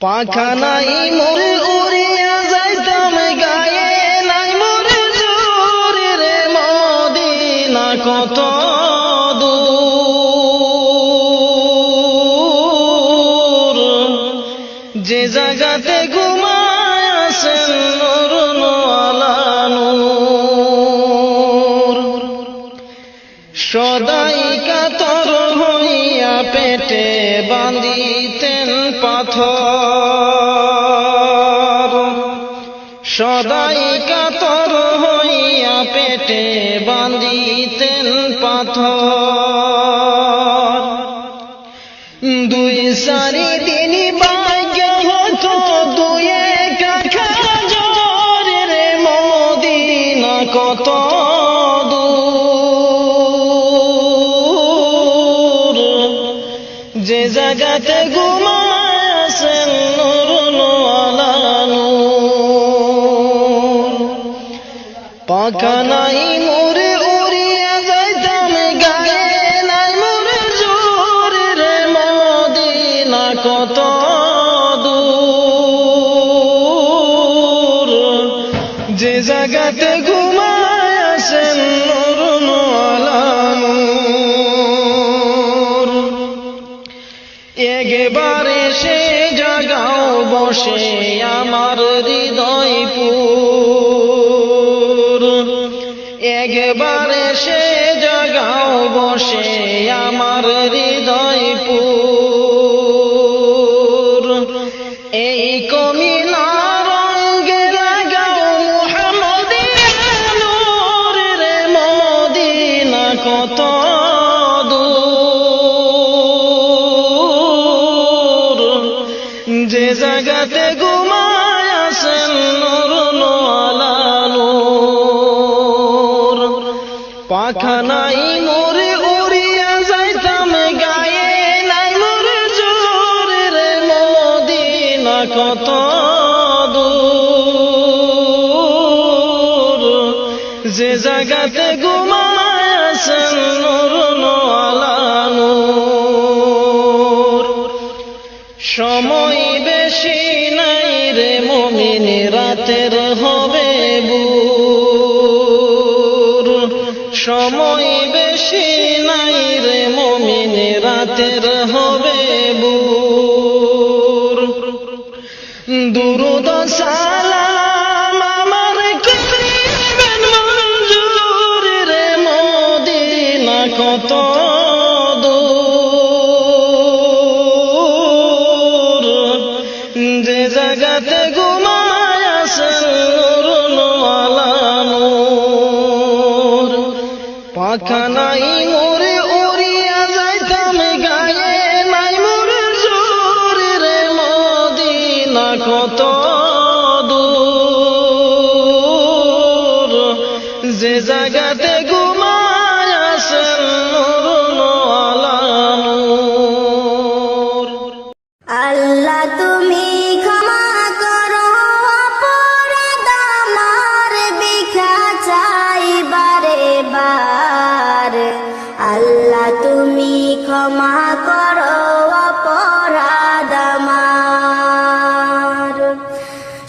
পাখা নাই মোর উড়িয়া যাইতাম গায়ে, নাই মোর জোর রে মদিনা কত দূর, যে জায়গাতে ঘুমায় আছেন নূর আলা নূর। সদাই কাতর হইয়া পেটে বাঁধিতেন পাথর, সদাই কাতর হইয়া পেটে বাঁধিতেন পাথর। দুই সারি দিন ভাগ্য হতো দুই কাখা জোর রে মদিনা কত দূর, যে জায়গাতে ঘুমায় আছেন নূর আলা নূর। পাখা নাই মোরে উড়িয়া যাইতাম গায়ে, নাই মোরে জোর রে মদিনা কত দূর, যে জায়গাতে ঘুমায় আছেন নূর আলা নূর। একবারে সে জাগাও বসে আমার হৃদয়পুর, একবারে সে জাগাও বসে আমার হৃদয়পুর। এই কমিলা রঙে জাগাও মুহাম্মদিয়া নূর রে মদিনা কত দূর, যে জায়গাতে ঘুমায় আছেন নূর আলা নূর। পাখা নাই মোরে উড়িয়া যাইতাম গায়ে, নাই মোরে জোর রে মদিনা কত দূর, যে জায়গাতে ঘুমায় আছেন নূর আলা নূর। সময় বেশি নাই রে মুমিন রাতের হবে ভোর, সময় বেশি নাই রে মুমিন রাতের হবে ভোর। দুরূদ সালাম আমার করিবেন মঞ্জুর রে মদিনা কত দূর, যে জায়গাতে ঘুমায় আছেন নূর আলা নূর। পাখা নাই মোরে উড়িয়া যাইতাম গায়ে, নাই মোরে জোর রে মদিনা কত দূর, যে জায়গাতে ঘুমায় আছেন নূর আলা নূর। আল্লাহ তুমি ক্ষমা করো অপরাধ আমার, ভিক্ষা চাই বারে বার। আল্লাহ তুমি ক্ষমা করো অপরাধ আমার,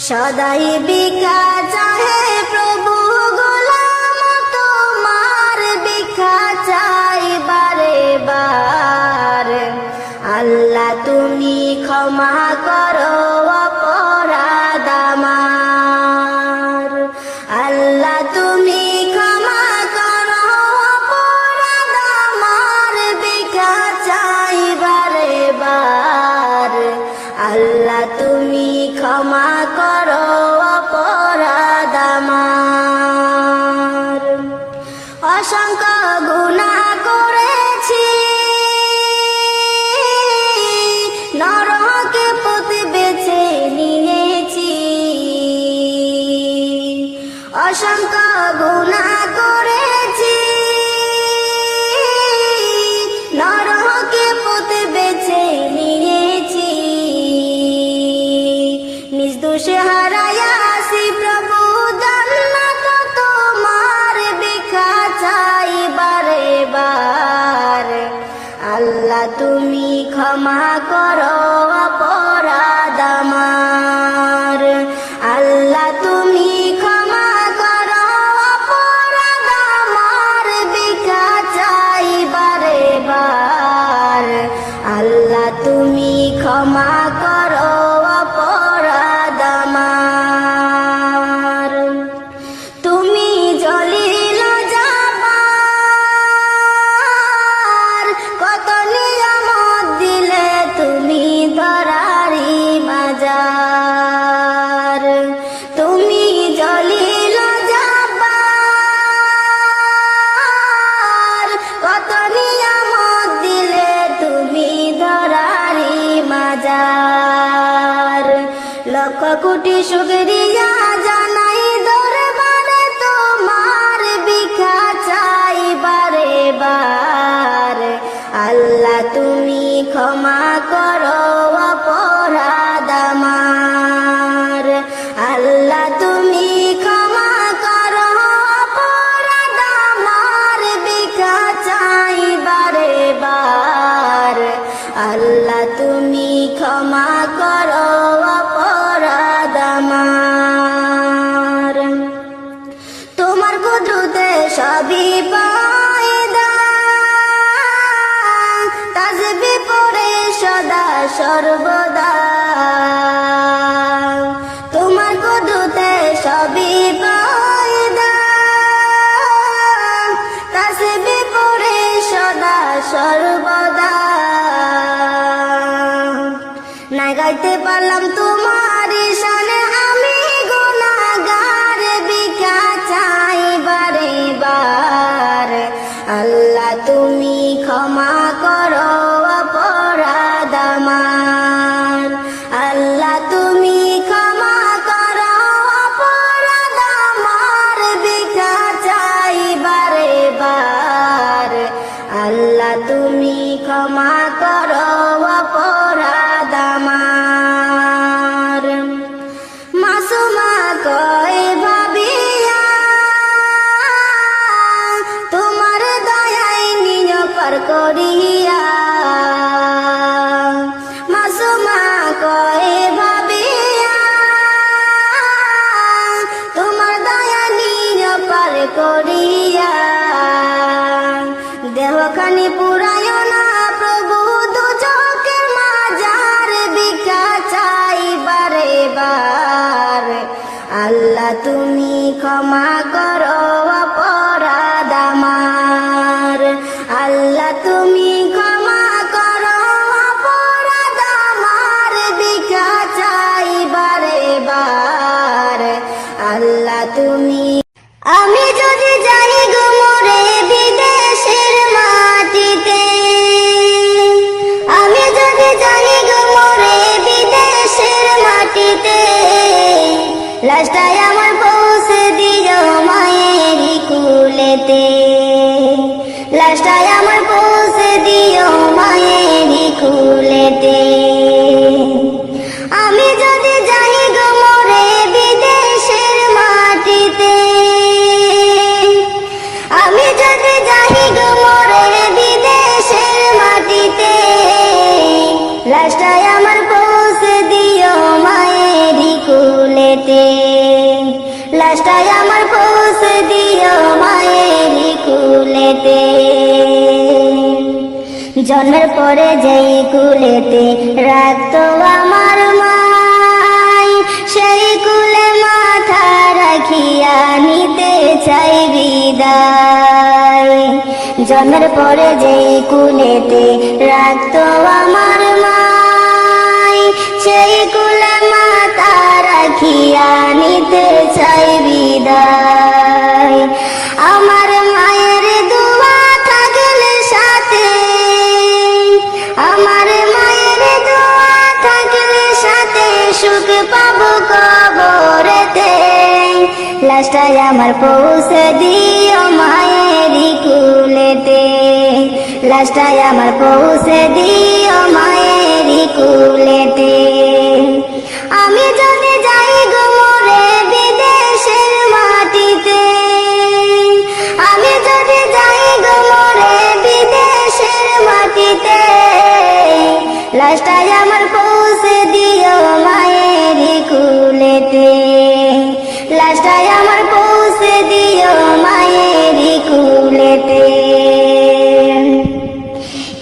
সদাই ভিক্ষা চাহে প্রভু গোলাম তোমার, ভিক্ষা চাই বারে বার। আল্লাহ তুমি ক্ষমা করো অপরাধ আমার, আল্লাহ তুমি ক্ষমা করো অপরাধ আমার, ভিক্ষা চাই বারে বার। আল্লাহ তুমি ক্ষমা করো অপরাধ আমার। অসংখ্য গুনাহ করেছি, নরকে পথ বেছে নিয়েছি। অসংখ্য গুনাহ করেছি, নরকে পথ বেছে নিয়েছি। নিজ দোষে হারাইয়াছি প্রভু জান্নাত তোমার, ভিক্ষা চাই বারে বার। আল্লাহ তুমি ক্ষমা করো অপরাধ করো অপরাধ আমার। তুমি জলিল জব্বার, কত নিয়ামত দিলে তুমি ধরারি মাজার। তুমি জলিল জব্বার, কত নিয়ামত দিলে তুমি ধরারি মাজার। লক্ষ কোটি শুকরিয়া জানাই দরবারে তোমার, ভিক্ষা চাই বারে বার। আল্লাহ তুমি ক্ষমা করো অপরাধ আমার। আল্লাহ তুমি ক্ষমা করো অপরাধ আমার, ভিক্ষা চাই বারে বার। আল্লাহ তুমি ক্ষমা করো অপরাধ আমার। তোমার কুদরতে সবই পায়দা, তাসবিহ পড়ে সদা সর্বদা। তোমার কুদরতে সবই পায়দা, তাসবিহ পড়ে সদা সর্বদা। না গাইতে পারলাম তোমার শানে আমি গুনাহগার, ভিক্ষা চাই বারে বার। আল্লাহ তুমি ক্ষমা করো অপরাধ আমার। আল্লাহ তুমি ক্ষমা করো অপরাধ আমার, ভিক্ষা চাই বারে বার। আল্লাহ তুমি ক্ষমা করো অপরাধ আমার। মাসুমা কয় ভাবিয়া, তোমার দয়ায় নিজ পার করিয়া। মাসুমা কয় ভাবিয়া, তোমার দয়া নিজ পার করিয়া। দেহখানি পুরায় না প্রভু দুচকের মাজার, ভিক্ষা চাই বারে বার। আল্লাহ তুমি ক্ষমা করো অপরাধ আমার। আল্লাহ তুমি ক্ষমা করো অপরাধ আমার, ভিক্ষা চাই বারে বার। আল্লাহ তুমি। আমি যদি যাই গো মরে বিদেশের মাটিতে, আমি যদি যাই গো মরে বিদেশের মাটিতে, লাশটাই আমার পৌঁছে দিও মায়েরই কুলেতে। লাশটাই আমার পৌঁছে দিও মায়েরই কুলেতে। আমি যদি যাই গো মরে বিদেশের মাটিতে, আমি যদি যাই গো মরে বিদেশের মাটিতে, লাশটাই আমার পৌঁছে দিও মায়েরই কুলেতে। লাশটাই আমার পৌঁছে দিও মায়েরই কুলেতে। জন্মের পরে যেই কুলেতে রাখতো আমার মাই, সেই কুলে মাথা রাখিয়া নিতে চাই বিদায়। জন্মের পরে যেই কুলেতে রাখতো আমার মাই, সেই কুলে মাথা রাখিয়া নিতে চাই বিদায়। আমার মায়ের দোয়া থাকলে সাথে, আমার মায়ের দোয়া থাকলে সাথে, সুখ পাবো কবরেতে। লাশটাই আমার পৌঁছে দিও মায়েরই কুলেতে। লাশটাই আমার পৌঁছে দিও মায়েরই কুলেতে। আমি যদি যাই গো মরে বিদেশের মাটিতে, আমি যদি যাই গো মরে বিদেশের মাটিতে, লাশটাই আমার পৌঁছে দিও মায়েরই কুলেতে। লাশটাই আমার পৌঁছে দিও মায়েরই কুলেতে।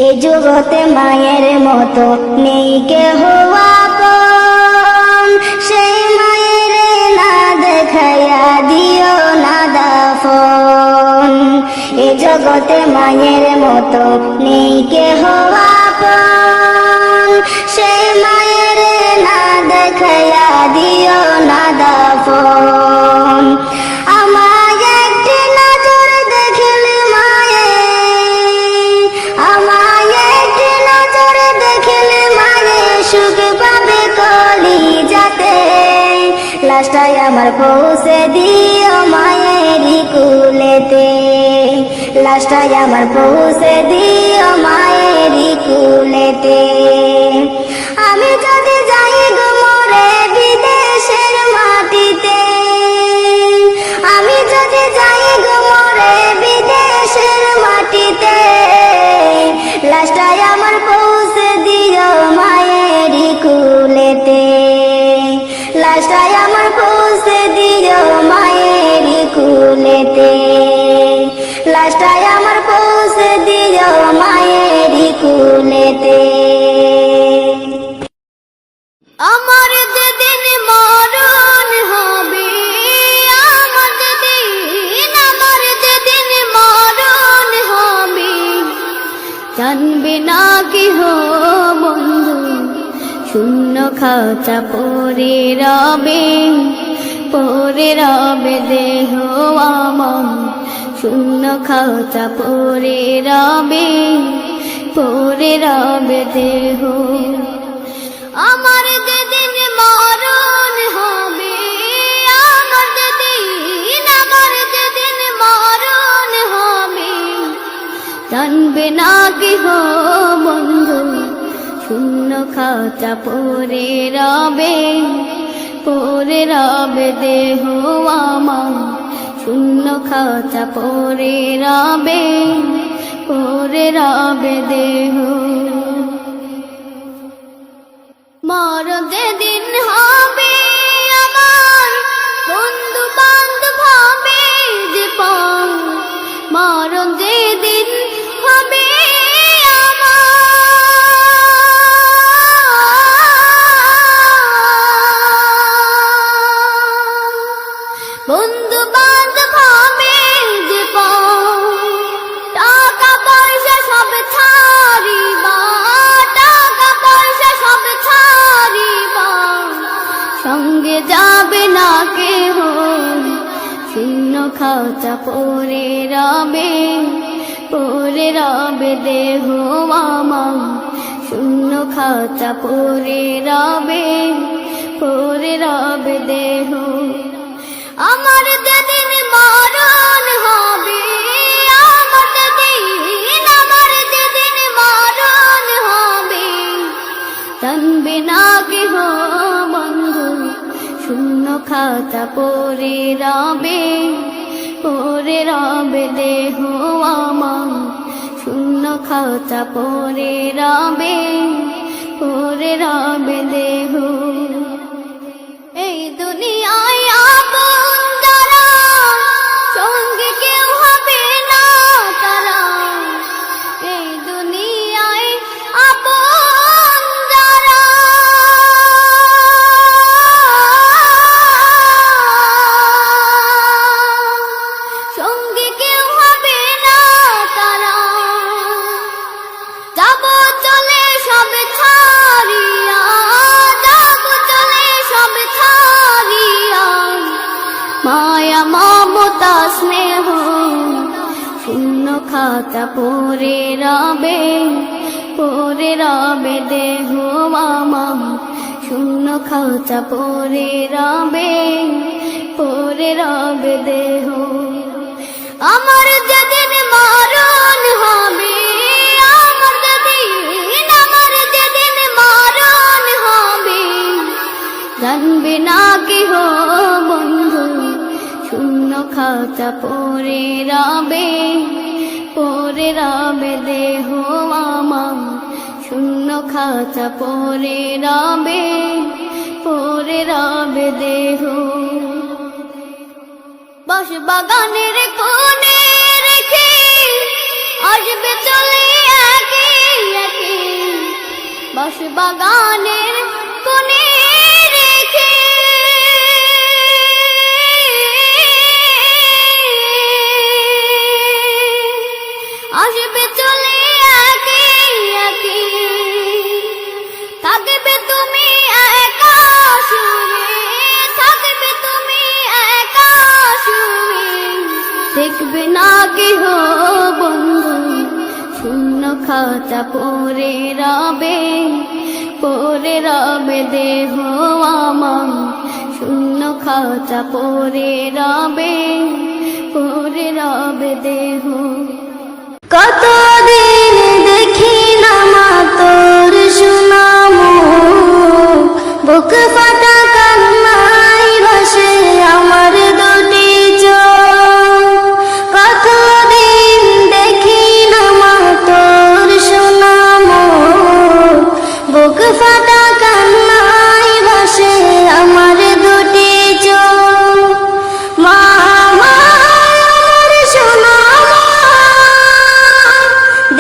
এ জগতে মায়ের মতো নেই কেহ। জগতে মায়ের মতো নেই কেহ আপন। সে মায়ের না দেখাইয়া দিও না দাফন। আমায় একটি নজর দেখিলে মায়ে, আমায় একটি নজর দেখিলে মায়ে সুখ পাবে কলিজাতে। লাশটাই আমার পৌঁছে দিও মায়েরই কুলেতে, লাশটাই আমার পৌঁছে দিও মায়েরই কুলেতে। আমি যদি যাই গো মরে বিদেশের মাটিতে, আমি যদি যাই গো মরে বিদেশের মাটিতে, লাশটাই আমার পৌঁছে দিও মায়েরই কুলেতে, লাশটাই আমার পৌঁছে দিও মায়েরই কুলেতে, লাশটাই আমার পৌঁছে দিও মায়েরই কুলেতে। আমার যেদিন মরণ হবে, আমার যেদিন মরণ হবে, জানবে না কেহ বন্ধু, শূন্য খাঁচা পড়ে রবে দেহ আমার, শূন্য খাঁচা পড়ে রবে দেহ। আমার যেদিন মরণ হবে, আমার যেদিন মরণ হবে, জানবে না কেহ বন্ধু, শূন্য খাঁচা পড়ে রবে দেহ আমার, শূন্য খাঁচা পড়ে রবে দেহ। মরণ যেদিন হবে আমার, বন্ধু বান্ধব হবে যে পর। মরণ যেদিন হবে বন্ধু বান্ধব হবে যে টাকা পয়সা সব ছাড়িবা, টাকা পয়সা সব ছাড়িবা, সঙ্গে যাবে না কেহ, শূন্য খাঁচা পড়ে রবে দেহ আমার, শূন্য খাঁচা পড়ে রবে দেহ। আমার যেদিন মরণ হবে, আমার যেদিন মরণ হবে, জানবে না কেহ বন্ধু, শূন্য খাঁচা পড়ে রবে দেহ আমার, শূন্য খাঁচা পড়ে রবে দেহ। এই দুনিয়ায় আপন যারা, সঙ্গে কেউ হবে না তারা। এই দুনিয়ায় আপন যারা, সঙ্গে কেউ হবে না তারা। যাব চলে সব ছাড়িয়া, যাব চলে সব ছাড়িয়া, মায়া মমতা স্নেহ, শূন্য খাঁচা পড়ে রবে দেহ আমার, শূন্য খাঁচা পড়ে রবে দেহ। আমার যেদিন মরণ হবে, আমার যেদিন মরণ হবে, জানবে না কেহ বন্ধু, শূন্য খাঁচা পড়ে রবে দেহ আমার, শূন্য খাঁচা পড়ে রবে দেহ। বাঁশ বাগানের কোণে রেখে আসবে চলে একে একে, বাঁশ বাগানের কোণে রেখে কেহ বন্ধু শূন্য খাতা পড়ে রবে দেহ আমার শূন্য খাতা পড়ে রবে দেহ। কতদিন দেখি না মা তোর সুনামো, বুক ফাটা কান্নায় ভাসে আমার দুটি চোখ। কতদিন দেখি না মা তোর সুনামো, বুক ফাটা কান্নায় ভাসে আমার দুটি চোখ। মা আমার সুনামো,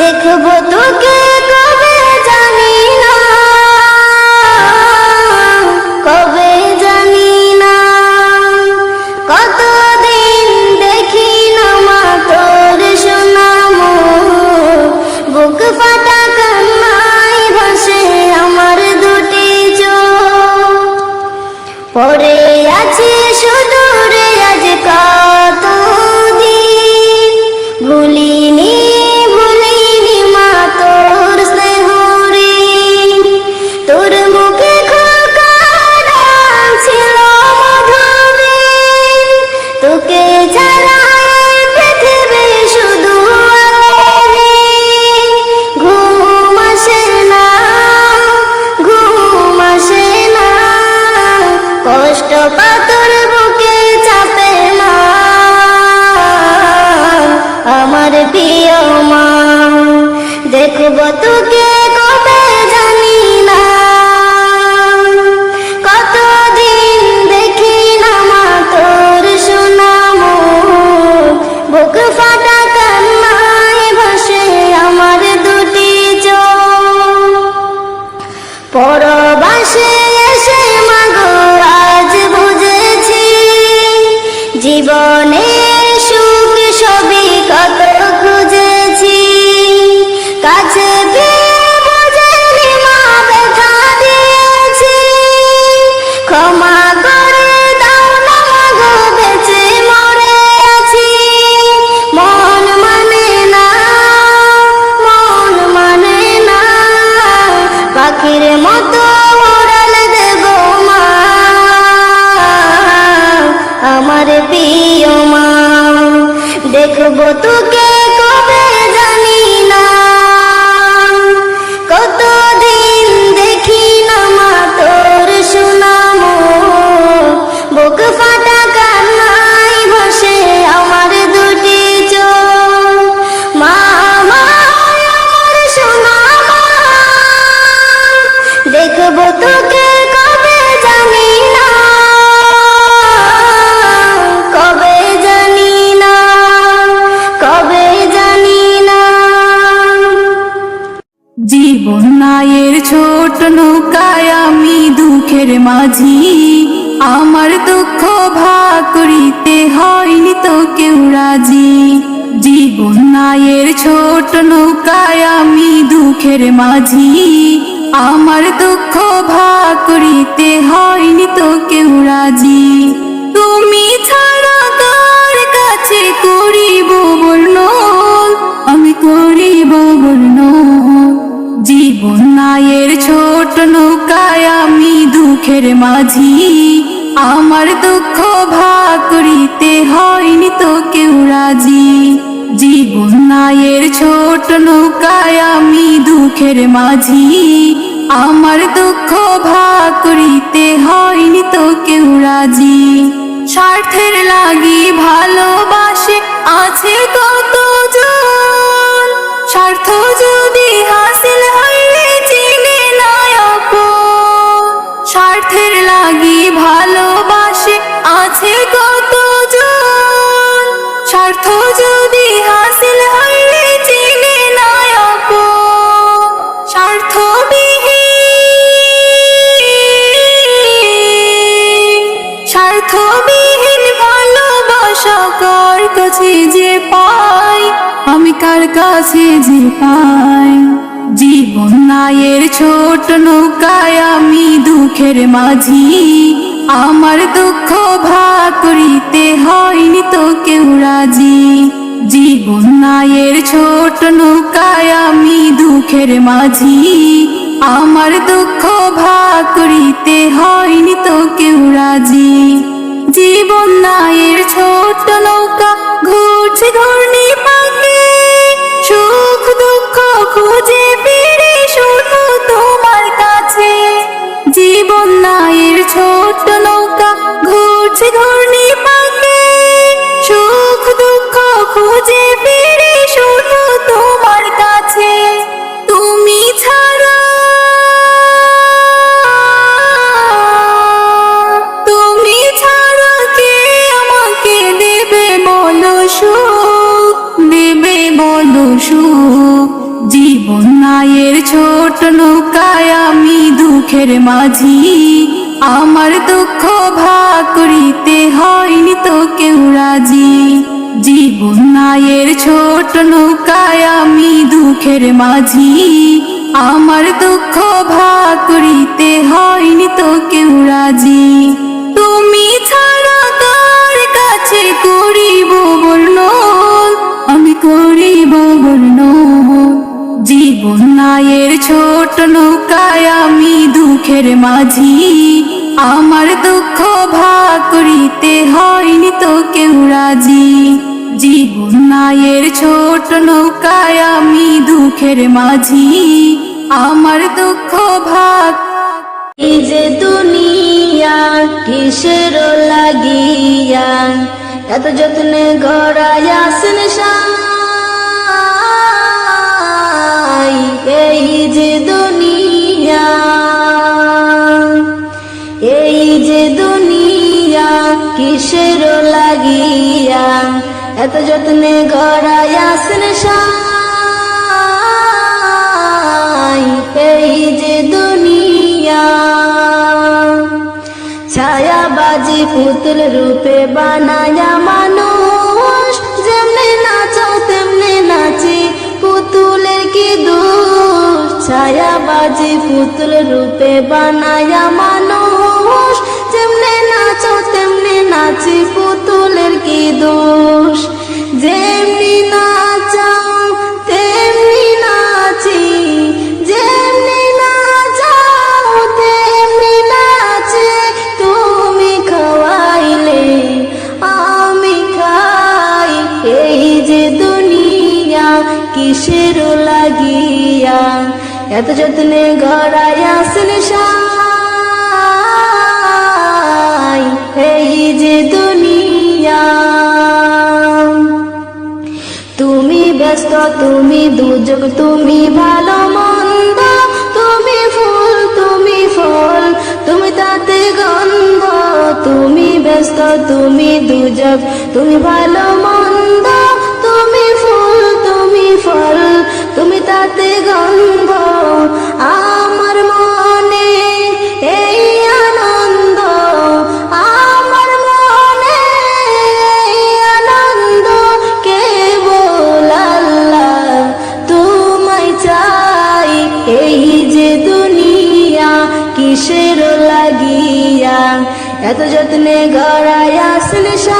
দেখবো তোকে কবে জানি না, কবে জানি না। কতদিন দেখি না মা তোর সুনামো, বুক ফাটা কান্নায় ভাসে আমার দুটি চোখ। পড়ে আছে সুদূরে আজ কতদিন, ভুলিনি মা তোর স্নেহ ঋণ। তোর মুখে খোকা ডাক ছিল মধুর, তোকে ছাড়া পৃথিবী শুধু আলোহীন। ঘুম আসে না, ঘুম আসে না, কষ্ট পাথর বুকে চাপে মা আমার প্রিয় মা। দেখবো তোকে কবে জানি না, কতদিন দেখি না মা তোর সুনামো, বুক ফাটা কান্নায় ভাসে আমার দুটি চোখ। পরবাসে এসে মাগো আজ বুঝেছি, জীবনের সুখ সবই কত খুঁজেছি। কাছে পেয়ে বুঝিনি মা ব্যথা দিয়েছি, ক্ষমা করে দাও না মাগো বেঁচে মরে আছি। মন মানে না, মন মানে না, পাখির মতো উড়াল দেব মা আমার প্রিয় মা। দেখবো তোকে কবে জানি না, কতদিন দেখি না মা তোর সুনামো, বুক ফাটা কান্নায় ভাসে আমার দুটি চোখ। মা আমার সুনামো, দেখবো তোকে কবে জানি না, কবে জানি না, কবে জানি না। জীবন নায়ের ছোট নৌকায় আমি দুঃখের মাঝি, আমার দুঃখ ভাগ করিতে হয়নি তো কেউ রাজি। জীবন নায়ের ছোট নৌকায় আমি দুঃখের মাঝি, আমার দুঃখ ভাগ করিতে হয়নি তো কেউ রাজি। তুমি ছাড়া কার কাছে করিব বর্ণন, আমি করিব বর্ণন। জীবন নায়ের ছোট নৌকায় আমি দুঃখের মাঝি, আমার দুঃখ ভাগ করিতে হয়নি তো কেউ রাজি। জীবন নায়ের ছোট নৌকায় আমি দুঃখের মাঝি, আমার দুঃখ ভাগ করিতে হয়নি তো কেউ রাজি। স্বার্থের লাগি ভালোবাসে আছে কতজন, স্বার্থ যদি হাসিল হইলে চিনে না আপন। স্বার্থের লাগি ভালোবাসে আছে কতজন, স্বার্থ যদি হাসিল হইলে চিনে না আপন। স্বার্থবিহীন ভালোবাসা কার কাছে যে পাই, আমি কার কাছে যে পাই। জীবন নায়ের ছোট নৌকায় আমি দুঃখের মাঝি, আমার দুঃখ ভাগ করিতে হয়নি তো কেউ রাজি। জীবন নায়ের ছোট নৌকায় আমি দুঃখের মাঝি, আমার দুঃখ ভাগ করিতে হয়নি তো কেউ রাজি। জীবন নায়ের ছোট নৌকা ঘুরছে ঘূর্ণি পাকে, সুখ দুঃখ খুঁজে ফিরে শুধু তোমার কাছে। জীবন নায়ের ছোট নৌকা ঘুরছে ঘূর্ণি পাকে, সুখ দুঃখ খুঁজে ফিরে শুধু তোমার কাছে। তুমি ছাড়া, তুমি ছাড়া কে আমাকে দেবে বলো সুখ, দেবে বলো সুখ। জীবন নায়ের ছোট নৌকায় আমি দুঃখের মাঝি, আমার দুঃখ ভাগ করিতে হয়নি তো কেউ রাজি। জীবন নায়ের ছোট নৌকায় আমি দুঃখের মাঝি, আমার দুঃখ ভাগ করিতে হয়নি তো কেউ রাজি। তুমি ছাড়া কার কাছে করিব বর্ণন, আমি করিব বর্ণন। জীবন নায়ের ছোট নৌকায় আমি দুঃখের মাঝি, আমার দুঃখ ভাগ করিতে হয়নি তো কেউ রাজি। জীবন নায়ের ছোট নৌকায় আমি দুঃখের মাঝি, আমার দুঃখ ভাগ। এই যে দুনিয়া কিসের লাগিয়া, এত যত্নে গড়াই আসেন সাই। এই যে দুনিয়া, এই যে দুনিয়া কিসের লাগিয়া, এত যত্নে গড়াই আসেন সাই। এই যে দুনিয়া ছায়াবাজি পুতুল রূপে বানায়া মানুষ, যেমনি নাচাও তেমনি নাচে পুতুলের কি দোষ। ছায়াবাজি পুতুল রূপে বানায়া মানুষ, যেমনি নাচাও তেমনি নাচে পুতুলের কি দোষ। যেমনি নাচাও তেমনি নাচি, যেমনি নাচাও তেমনি নাচে। তুমি খাওয়াইলে আমি খাই, এই যে দুনিয়া কিসের লাগিয়া, এত যত্নে গড়াই আসেন সাই। এই যে দুনিয়া, তুমি ব্যস্ত তুমি দুর্যোগ, তুমি ভালো মন্দ, তুমি ফুল তুমি ফল, তুমি তাতে গন্ধ। তুমি ব্যস্ত তুমি দুর্যোগ, তুমি ভালো মন্দ, তুমি ফুল তুমি ফল, তুমি তাতে গন্ধ। আমার মনে এই আনন্দ, আমার মনে এই আনন্দ, কেবল আল্লাহ তোমায় চাই। এই যে দুনিয়া কিসের লাগিয়া, এত যত্নে গড়াই আসেন সাই।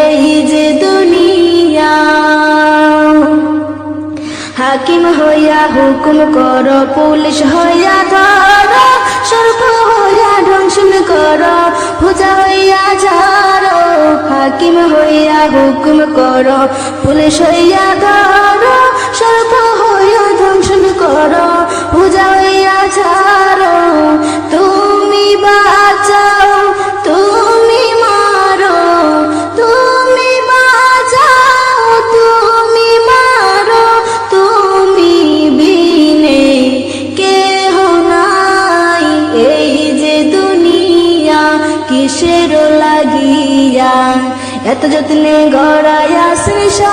এই যে দুনিয়া হাকিম হইয়া হুকুম কর, পুলিশ হইয়া ধর, সর্প হইয়া ধ্বংসন কর, পূজা হইয়া ঝাড়ো। হাকিম হইয়া হুকুম কর, পুলিশ হইয়া ধর, সর্প হইয়া ধ্বংসন কর, পূজা হইয়া ঝাড়ো। তুমি বাঁচাও তুমি মারো, তুমি বাঁচাও তুমি মারো, তুমি বিনে কেহ নাই। এই যে দুনিয়া কিসের লাগিয়া, এত যত্নে গড়াই আসেন সাই।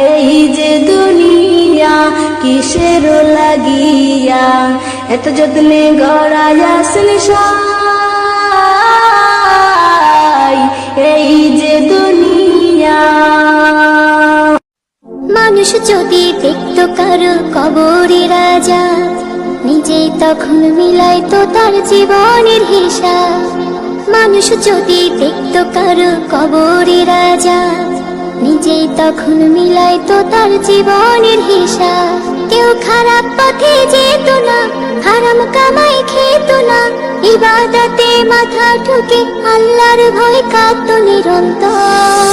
এই যে দুনিয়া কিসের লাগিয়া, এত যত্নে গড়াই আসেন সাই। এই যে দুনিয়া, মানুষ যদি দেখত কারো কবরে রাজা, নিজেই তখন মিলাইতো তার জীবনের হিসাব। মানুষ যদি দেখত কারো কবরে রাজা, নিজেই তখন মিলাইতো তার জীবনের হিসাব। কেউ খারাপ পথে যেত না, হারাম কামাই খেত না, ইবাদতে মাথা ঠুকে আল্লাহর ভয় কাঁদতো নিরন্তর।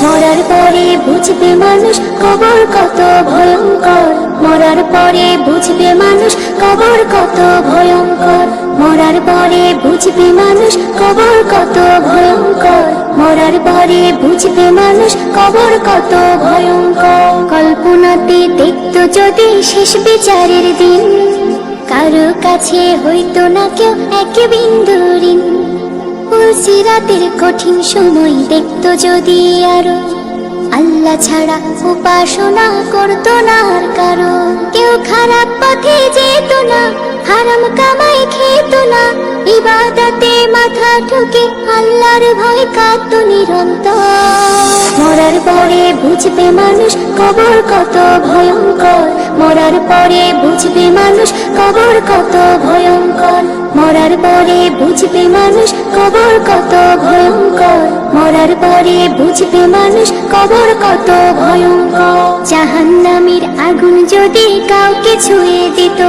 মরার পরে বুঝবে মানুষ কবর কত ভয়ঙ্কর, মরার পরে বুঝবে মানুষ কবর কত ভয়ঙ্কর, মরার পরে বুঝবে মানুষ কবর কত ভয়ঙ্কর, মরার পরে বুঝবে মানুষ কবর কত ভয়ঙ্কর। কল্পনাতে দেখতো যদি শেষ বিচারের দিন, কারো কাছে হইতো না কেউ এক বিন্দু ঋণ। পুলসিরাতের কঠিন সময় দেখতো যদি আরো, আল্লাহ ছাড়া উপাসনা করতো না আর কারো। কেউ খারাপ পথে যেত না, হারাম কামাই খেত না, ইবাদতে মাথা ঠুকে আল্লাহর ভয় কাঁদতো নিরন্তর। মরার পরে বুঝবে মানুষ কবর কত ভয়ঙ্কর, মরার পরে বুঝবে মানুষ কবর কত ভয়ঙ্কর, মরার পরে বুঝবে মানুষ কবর কত ভয়ঙ্কর, মরার পরে বুঝবে মানুষ কবর কত ভয়ঙ্কর। জাহান্নামের আগুন যদি কাউকে ছুঁয়ে দিত,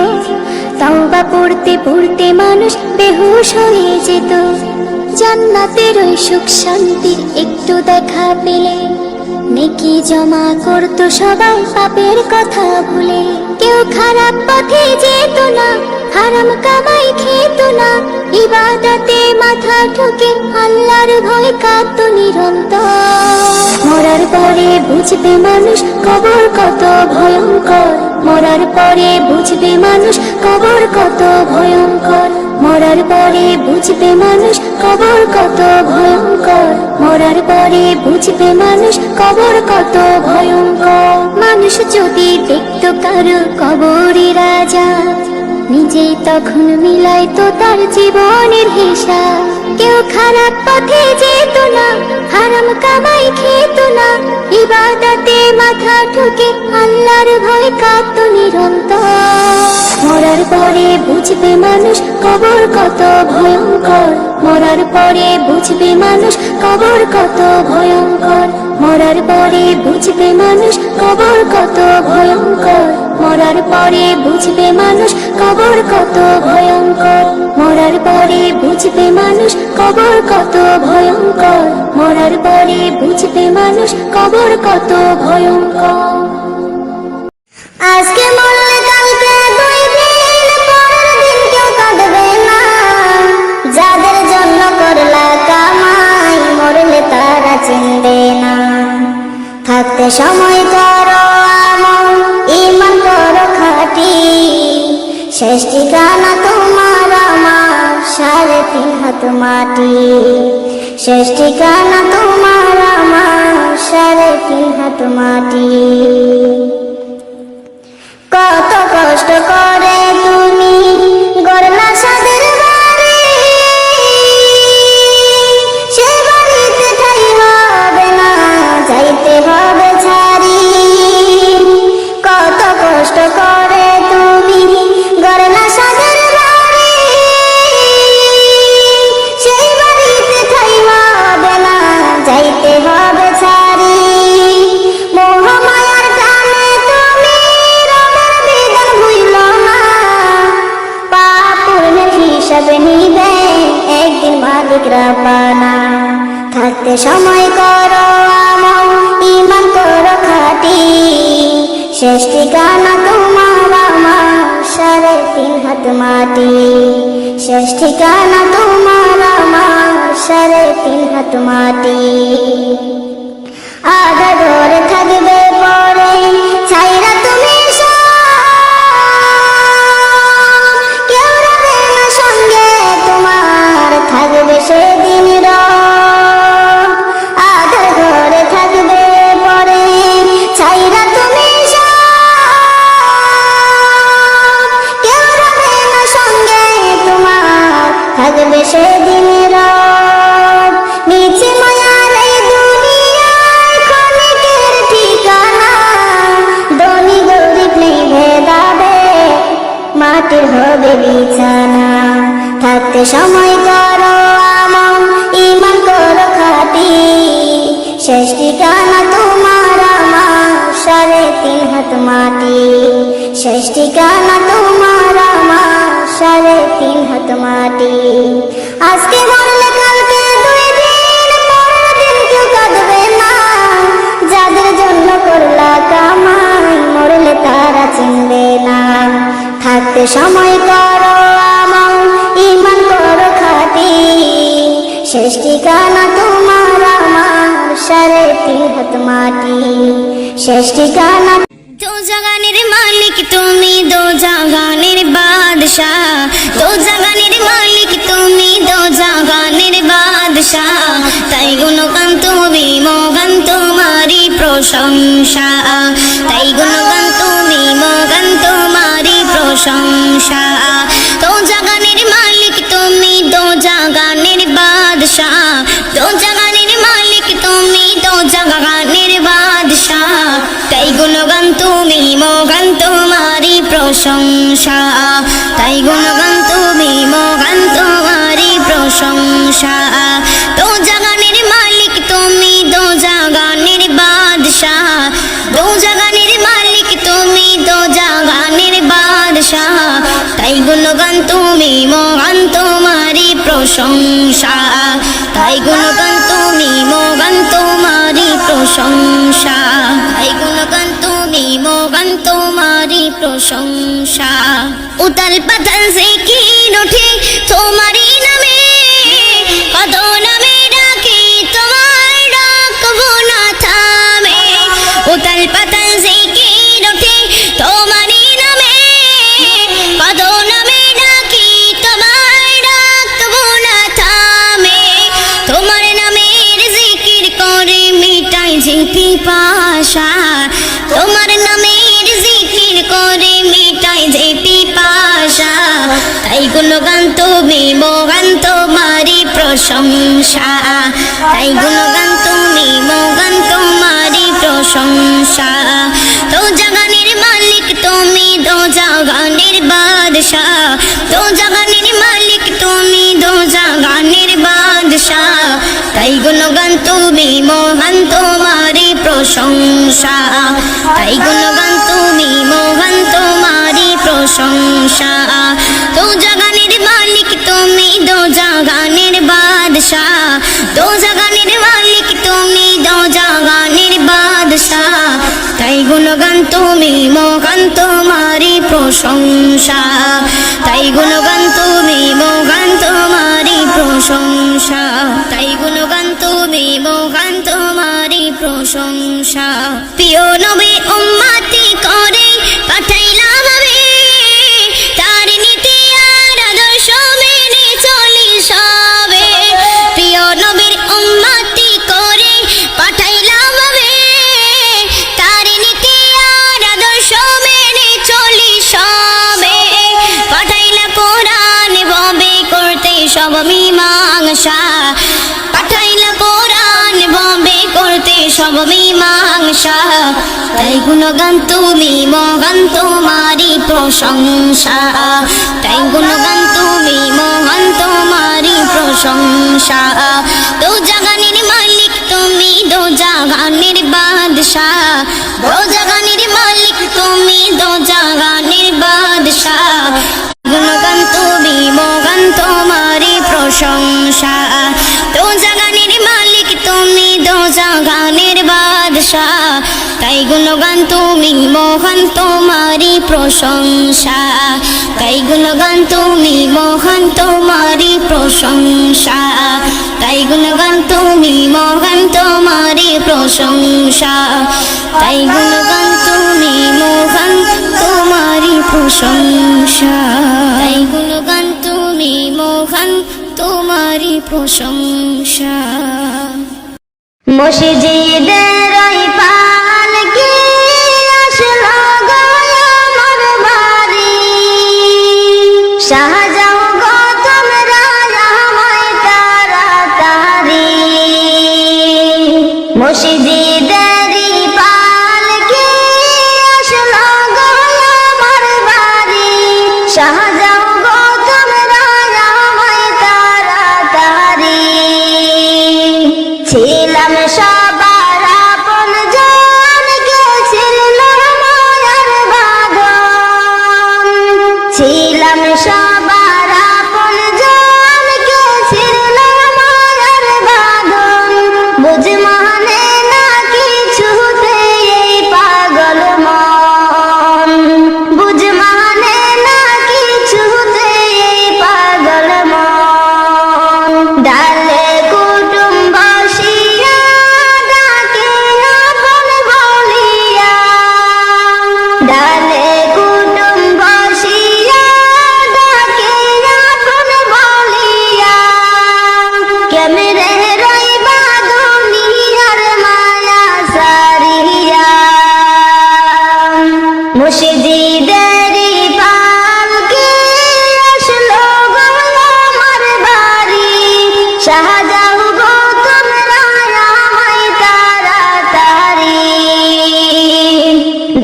তওবা পড়তে পড়তে মানুষ বেহুশ হয়ে যেত। জান্নাতের ওই সুখ শান্তির একটু দেখা পেলে, নেকি জমা করতো সবাই পাপের কথা ভুলে। কেউ খারাপ পথে যেত না, হারাম কামাই খেত না, ইবাদতে মাথা ঠুকে আল্লাহর ভয় কাঁদতো নিরন্তর। মরার পরে বুঝবে মানুষ কবর কত ভয়ঙ্কর, মরার পরে বুঝবে মানুষ কবর কত ভয়ঙ্কর, মরার পরে বুঝবে মানুষ কবর কত ভয়ঙ্কর, মরার পরে বুঝবে মানুষ কবর কত ভয়ঙ্কর। মানুষ যদি দেখত কারো কবরে রাজা, নিজেই তখন মিলাইতো তার জীবনের হিসাব। কেউ খারাপ পথে যেত না, হারাম কামাই খেত না, ইবাদতে মাথা ঠুকে আল্লাহর ভয় কাঁদতো নিরন্তর। মরার পরে বুঝবে মানুষ কবর কত ভয়ঙ্কর, মরার পরে বুঝবে মানুষ কবর কত ভয়ঙ্কর, মরার পরে বুঝবে মানুষ কবর কত ভয়ঙ্কর, মরার পরে বুঝবে মানুষ কবর কত ভয়ঙ্কর, মরার পরে বুঝবে মানুষ কবর কত ভয়ঙ্কর, মরার পরে বুঝবে মানুষ কবর কত ভয়ঙ্কর। আজকে মরলে কালকে 2 দিন, পরের দিন কেউ কাঁদবে না। যাদের জন্য করলা কামাই, মরলে তারা চিনবে না। থাকতে সময় করো আমল, ঈমান করো খাঁটি, শেষ ঠিকানা তোমার আমার 3.5 হাত মাটি, শেষ ঠিকানা তোমার আমার 3.5 হাত মাটি। কত কষ্ট করে তুমি গড়লা সাদের বাড়ি, সে বাড়িতে ঠাই হবে না, যাইতে হবে ছাড়ি। কত কষ্ট করে তুমি গড়লা সাদের বাড়ি, সেই বাড়িতে ঠাই হবে না, যাইতে হবে ছাড়ি। মোহমায়ার টানে তুমি রবের বিধান ভুইলো না, পাপ পুণ্যের হিসাব নিবে একদিন মালিকরা পানা। থাকতে সময় করো আমল, ঈমান করো খাঁটি, শেষ ঠিকানা তোমার আমার 3.5 হাত মাটি, শেষ ঠিকানা তোমার আমার 3.5 হাত মাটি। আধা ঘরে থাকবে পরে ছাইরা তুমি কেউ রবে না সঙ্গে তোমার, থাকবে সেদিন আধা ঘরে থাকবে পরে ছাইরা তুমি কেউ রবে না সঙ্গে তোমার, থাকবে সেদিন নিচে মায়ার এই দুনিয়ায় ক্ষণিকের ঠিকানা, ধনী গরিব নেই ভেদাভেদ, মাটির হবে বিছানা। থাকতে সময় করো আমল, ঠিকানা তোমার আমার 3.5 হাত মাটি, শেষ ঠিকানা তোমার আমার 3.5 হাত মাটি। আজকে মরলে কালকে 2 দিন, পরের দিন কেউ কাঁদবে না। যাদের জন্য করলা কামাই, মরলে তারা চিনবে না। থাকতে সময় করো আমল, ঈমান করো খাঁটি, শেষ ঠিকানা তোমার আমার 3.5 হাত মাটি, শেষ ঠিকানা। দোজাগানের মালিক তুমি, দোজাগানের বাদশাহ, দোজাগানের মালিক তুমি, দোজাগানের বাদশাহ। তাই গুণগান তুমি মগান তোমারি প্রশংসা, তাই গুণগান তুমি মগান তোমারি প্রশংসা। দোজাগানের মালিক তুমি, দোজাগানের বাদশাহ, দোজাগানের মালিক তুমি, দোজাগানের বাদশাহ। তাই গুণগান তুমি মগান তোমারি প্রশংসা, তাই গুণগান তুমি মগান তোমারি প্রশংসা। দোজাগানের মালিক তুমি, দোজাগানের বাদশাহ, দোজাগানের মালিক তুমি, দোজাগানের বাদশাহ। তাই গুণগান তুমি মগান তোমারি প্রশংসা, তাই গুণগান তুমি মগান তোমারি প্রশংসা, তাই গুণগান তুমি মগান তোমারি প্রশংসা। উতাল পাতাল জিকির ওঠে তোমারি নামে, কত নামে ডাকি তোমার ডাকবো না থামে। উতাল পাতাল জিকির ওঠে তোমারি নামে, কত নামে ডাকি তোমার ডাকবো না থামে। তোমার নামের জিকির করে মিটাই যে পিপাসা, তোমার নামের জিকির করে মিটাই যে পিপাসা। তাই গুণগান তুমি মগান তোমারি প্রশংসা, তাই গুণগান তুমি মগান তোমারি প্রশংসা। দোজাগানের মালিক তুমি, দোজাগানের বাদশাহ, দোজাগানের মালিক তুমি, দোজাগানের বাদশাহ। তাই গুণগান তুমি মহান তোমারি প্রশংসা, তাই গুণগান তুমি মহান তোমারি প্রশংসা। দোজাগানের মালিক তুমি, দোজাগানের বাদশাহ, দোজাগানের মালিক তুমি, দোজাগানের বাদশাহ। তাই গুণগান তুমি মহান তোমারি প্রশংসা, তাই গুণগান তুমি মহান তোমারি প্রশংসা, তাই গুণগান তুমি মহান তোমারি প্রশংসা। প্রিয় নবী উম্মতি করে পাঠাইলাম আমি, তার নীতি আর আদর্শ মেনে চলি সবে। প্রিয় নবীর উম্মতি করে পাঠাইলাম আমি, তার নীতি আর আদর্শ মেনে চলি সবে। পাঠাইলা কোরআন ববে করতে সব মীমাংসা, পাঠাইলা কোরআন ববে করতে সব মীমাংসা। তাই গুণগান তুমি মহান তোমারি প্রশংসা, তাই গুণগান তুমি মহান তোমারি প্রশংসা। দোজাগানের মালিক তুমি, দোজাগানের বাদশাহ, দোজাগানের মালিক তুমি, দোজাগানের বাদশাহ। গুণগান তুমি মহান তোমারি প্রশংসা, দোজাগানের মালিক তুমি, দোজাগানের বাদশাহ। তাই গুণগান তুমি মহান তোমারি প্রশংসা, তাই গুণগান তুমি মহান তোমারি প্রশংসা, তাই গুণগান তুমি মহান তোমারি প্রশংসা, তাই গুণগান তুমি মহান তোমারি প্রশংসা, তাই গুণগান তুমি মহান তোমারি প্রশংসা। মসজিদের ওই পালকি আসলো গো আমার বাড়ি, শাহজাও গো তোমরা আমায় তাড়াতাড়ি। মসজিদের পালকি আসলো গো আমার বাড়ি, শাহজাও গো তোমরা আমায় তাড়াতাড়ি। ছিলাম সবার ছিলাম সবার আপনজন, কে ছিড়ল মায়ার বাঁধন। বুঝ মানে না কিছুতে এই পাগল মন, বুঝ মানে না কিছুতে এই পাগল মন। ডালে কুটুম বসিয়া ডাকে আপন বলিয়া, ডালে কুটুম বসিয়া ডাকে আপন বলিয়া। কেমনে রইবা দুনিয়ার মায়া সারিয়া, মুর্শিদেরই পালকে আসলো গো আমার বাড়ি। শাহজাউ গো তোমরা আমায় তাড়াতাড়ি,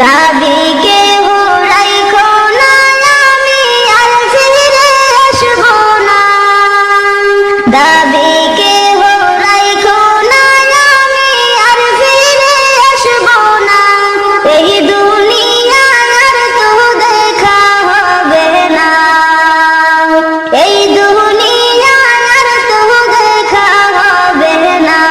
দাবিকে রাইখো না আমি আর ফিরে আসবো না, দাবিকে রাইখো না আমি আর ফিরে আসবো না। এই দুনিয়ার আর তো দেখা হবে না, এই দুনিয়ার আর তো দেখা হবে না।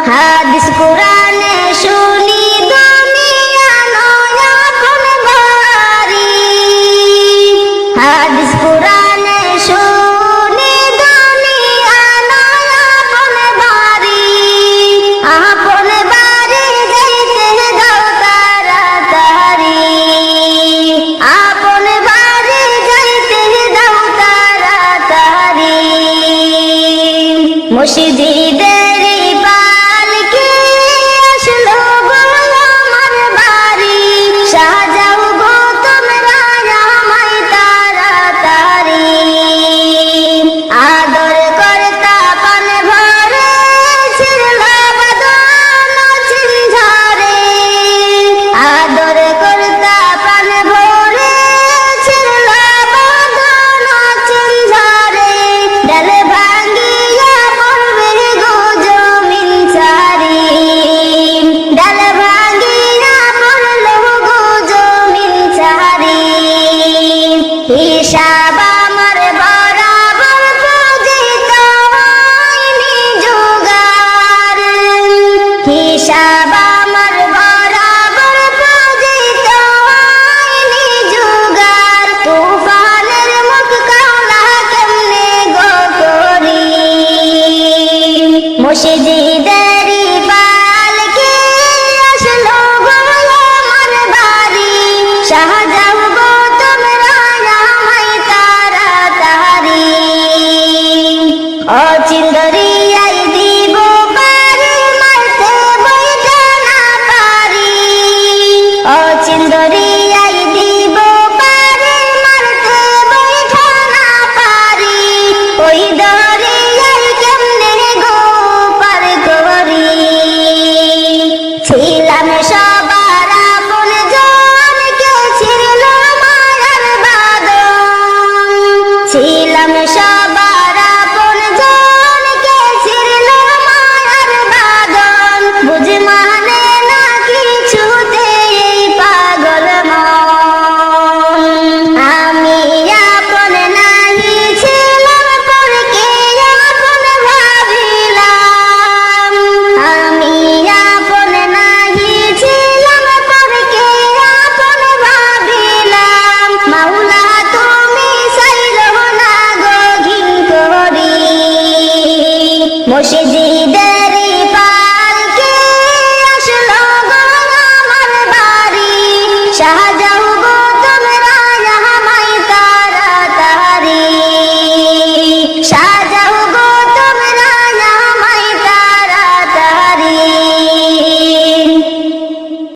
হাদিস কোরআনে শুনি দুনিয়া নয় আপন বাড়ি, হাদিস কোরআনে শুনি দুনিয়া নয় আপন বাড়ি। আপন বাড়ি যাইতে দাও তাড়াতাড়ি, আপন বাড়ি যাইতে দাও তাড়াতাড়ি। মুর্শিদ